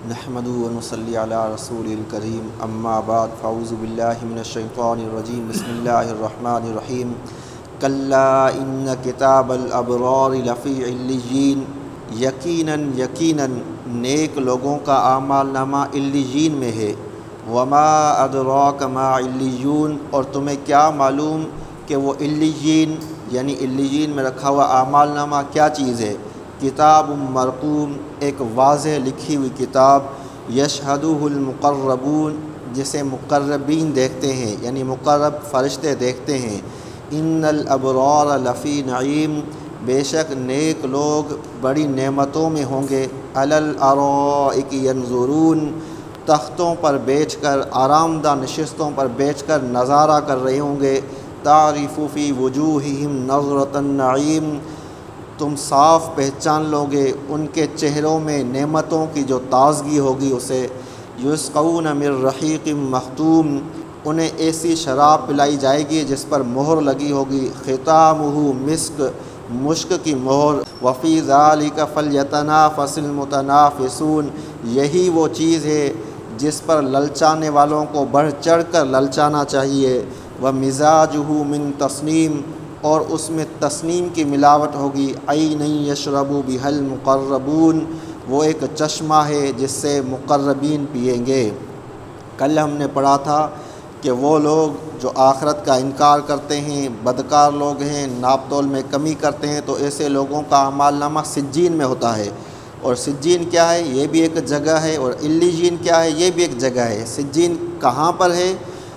نحمدہ و نصلی علی رسول الکریم اما بعد فاعوذ باللہ من الشیطان الرجیم بسم اللہ الرحمن الرحیم کلا ان کتاب الابرار لفی علیین یقیناً نیک لوگوں کا اعمال نامہ علیین میں ہے وما ادراک ما علیون اور تمہیں کیا معلوم کہ وہ علیین یعنی علیین میں رکھا ہوا اعمال نامہ کیا چیز ہے۔ کتاب مرقوم ایک واضح لکھی ہوئی کتاب، یشہدہ المقربون جسے مقربین دیکھتے ہیں یعنی مقرب فرشتے دیکھتے ہیں۔ ان الابرار لفی نعیم بے شک نیک لوگ بڑی نعمتوں میں ہوں گے۔ علی الارائک ینظرون تختوں پر بیٹھ کر آرام دہ نشستوں پر بیٹھ کر نظارہ کر رہے ہوں گے۔ تعرف فی وجوہہم نظرۃ النعیم تم صاف پہچان لو گے ان کے چہروں میں نعمتوں کی جو تازگی ہوگی اسے۔ یسقون من رحیق مختوم انہیں ایسی شراب پلائی جائے گی جس پر مہر لگی ہوگی، ختامہ مسک مشک کی مہر۔ وفی ذالک فلیتنافس المتنافسون یہی وہ چیز ہے جس پر للچانے والوں کو بڑھ چڑھ کر للچانا چاہیے۔ ومزاجہ من تسنیم اور اس میں تسنیم کی ملاوٹ ہوگی۔ عین یشرب بہا المقربون وہ ایک چشمہ ہے جس سے مقربین پئیں گے۔ کل ہم نے پڑھا تھا کہ وہ لوگ جو آخرت کا انکار کرتے ہیں، بدکار لوگ ہیں، ناپ تول میں کمی کرتے ہیں، تو ایسے لوگوں کا اعمال نامہ سجین میں ہوتا ہے۔ اور سجین کیا ہے؟ یہ بھی ایک جگہ ہے، اور علیین کیا ہے؟ یہ بھی ایک جگہ ہے۔ سجین کہاں پر ہے؟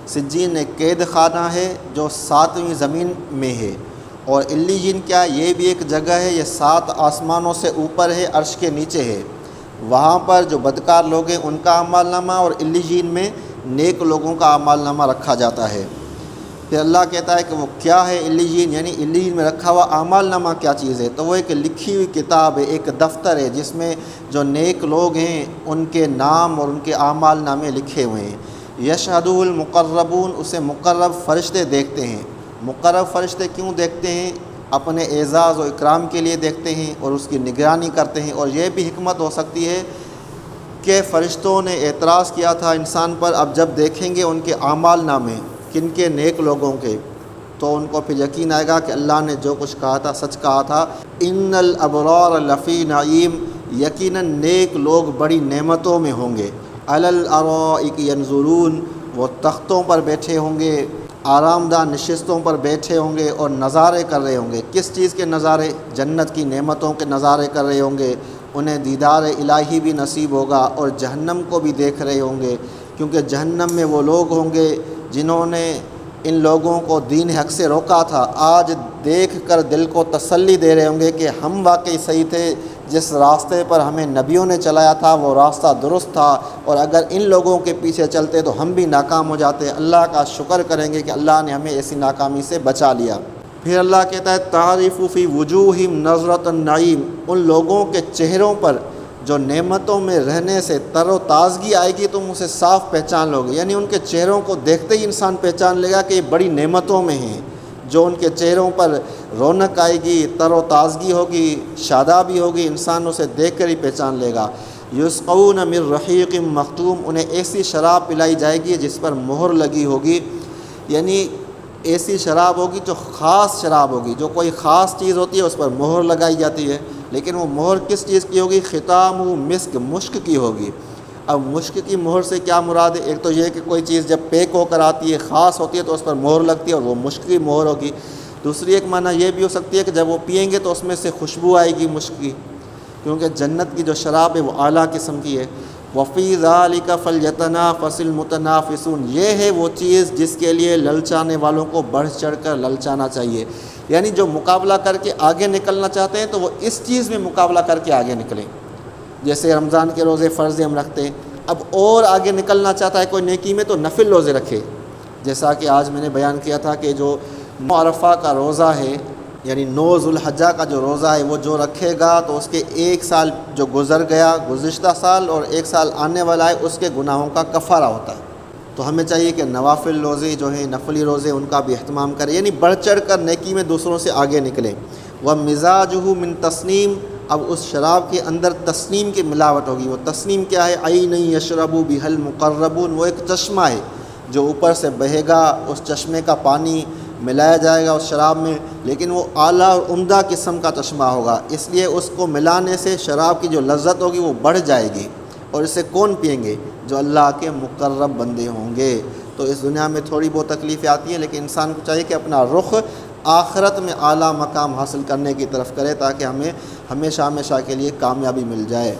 سجین ایک قید خانہ ہے جو 7ویں زمین میں ہے، اور علیین کیا ہے؟ یہ بھی ایک جگہ ہے، یہ 7 آسمانوں سے اوپر ہے، عرش کے نیچے ہے۔ وہاں پر جو بدکار لوگ ہیں ان کا اعمال نامہ، اور علیین میں نیک لوگوں کا اعمال نامہ رکھا جاتا ہے۔ پھر اللہ کہتا ہے کہ وہ کیا ہے علیین، یعنی علیین میں رکھا ہوا اعمال نامہ کیا چیز ہے؟ تو وہ ایک لکھی ہوئی کتاب ہے، ایک دفتر ہے جس میں جو نیک لوگ ہیں ان کے نام اور ان کے اعمال نامے لکھے ہوئے ہیں۔ یشہدہ المقربون اسے مقرب فرشتے دیکھتے ہیں۔ مقرب فرشتے کیوں دیکھتے ہیں؟ اپنے اعزاز و اکرام کے لیے دیکھتے ہیں اور اس کی نگرانی کرتے ہیں۔ اور یہ بھی حکمت ہو سکتی ہے کہ فرشتوں نے اعتراض کیا تھا انسان پر، اب جب دیکھیں گے ان کے اعمال نامے کن کے؟ نیک لوگوں کے، تو ان کو پھر یقین آئے گا کہ اللہ نے جو کچھ کہا تھا سچ کہا تھا۔ ان الابرار لفی نعیم یقیناً نیک لوگ بڑی نعمتوں میں ہوں گے۔ علی الارائک ینظرون وہ تختوں پر بیٹھے ہوں گے، آرام دہ نشستوں پر بیٹھے ہوں گے اور نظارے کر رہے ہوں گے۔ کس چیز کے نظارے؟ جنت کی نعمتوں کے نظارے کر رہے ہوں گے۔ انہیں دیدار الہی بھی نصیب ہوگا اور جہنم کو بھی دیکھ رہے ہوں گے، کیونکہ جہنم میں وہ لوگ ہوں گے جنہوں نے ان لوگوں کو دین حق سے روکا تھا، آج دیکھ کر دل کو تسلی دے رہے ہوں گے کہ ہم واقعی صحیح تھے، جس راستے پر ہمیں نبیوں نے چلایا تھا وہ راستہ درست تھا، اور اگر ان لوگوں کے پیچھے چلتے تو ہم بھی ناکام ہو جاتے۔ اللہ کا شکر کریں گے کہ اللہ نے ہمیں ایسی ناکامی سے بچا لیا۔ پھر اللہ کہتا ہے تعرف فی وجوہہم نظرۃ النعیم ان لوگوں کے چہروں پر جو نعمتوں میں رہنے سے تر و تازگی آئے گی تم اسے صاف پہچان لو گے، یعنی ان کے چہروں کو دیکھتے ہی انسان پہچان لے گا کہ یہ بڑی نعمتوں میں ہیں۔ جو ان کے چہروں پر رونق آئے گی، تر و تازگی ہوگی، شادابی ہوگی، انسان اسے دیکھ کر ہی پہچان لے گا۔ یسقون من رحیق مختوم انہیں ایسی شراب پلائی جائے گی جس پر مہر لگی ہوگی، یعنی ایسی شراب ہوگی جو خاص شراب ہوگی، جو کوئی خاص چیز ہوتی ہے اس پر مہر لگائی جاتی ہے، لیکن وہ مہر کس چیز کی ہوگی؟ ختامہ مسک مشک کی ہوگی۔ اب مشک کی مہر سے کیا مراد ہے؟ ایک تو یہ کہ کوئی چیز جب پیک ہو کر آتی ہے، خاص ہوتی ہے، تو اس پر مہر لگتی ہے اور وہ مشک کی مہر ہوگی۔ دوسری ایک معنی یہ بھی ہو سکتی ہے کہ جب وہ پئیں گے تو اس میں سے خوشبو آئے گی مشک کی، کیونکہ جنت کی جو شراب ہے وہ اعلیٰ قسم کی ہے۔ وفی ذالک فلیتنافس المتنافسون یہ ہے وہ چیز جس کے لیے للچانے والوں کو بڑھ چڑھ کر للچانا چاہیے، یعنی جو مقابلہ کر کے آگے نکلنا چاہتے ہیں تو وہ اس چیز میں مقابلہ کر کے آگے نکلیں۔ جیسے رمضان کے روزے فرض ہم رکھتے ہیں، اب اور آگے نکلنا چاہتا ہے کوئی نیکی میں تو نفل روزے رکھے، جیسا کہ آج میں نے بیان کیا تھا کہ جو 9 عرفہ کا روزہ ہے، یعنی 9 ذوالحجہ کا جو روزہ ہے وہ جو رکھے گا تو اس کے 1 سال جو گزر گیا گزشتہ سال اور 1 سال آنے والا ہے اس کے گناہوں کا کفارہ ہوتا ہے۔ تو ہمیں چاہیے کہ نوافل روزے جو ہیں، نفلی روزے، ان کا بھی اہتمام کریں، یعنی بڑھ چڑھ کر نیکی میں دوسروں سے آگے نکلیں۔ ومزاجہ من تسنیم اب اس شراب کے اندر تسنیم کی ملاوٹ ہوگی۔ وہ تسنیم کیا ہے؟ عین یشرب بها المقربون، وہ ایک چشمہ ہے جو اوپر سے بہے گا، اس چشمے کا پانی ملایا جائے گا اس شراب میں، لیکن وہ اعلیٰ اور عمدہ قسم کا چشمہ ہوگا، اس لیے اس کو ملانے سے شراب کی جو لذت ہوگی وہ بڑھ جائے گی۔ اور اسے کون پئیں گے؟ جو اللہ کے مقرب بندے ہوں گے۔ تو اس دنیا میں تھوڑی بہت تکلیفیں آتی ہیں، لیکن انسان کو چاہیے کہ اپنا رخ آخرت میں اعلیٰ مقام حاصل کرنے کی طرف کرے، تاکہ ہمیں ہمیشہ ہمیشہ کے لیے کامیابی مل جائے۔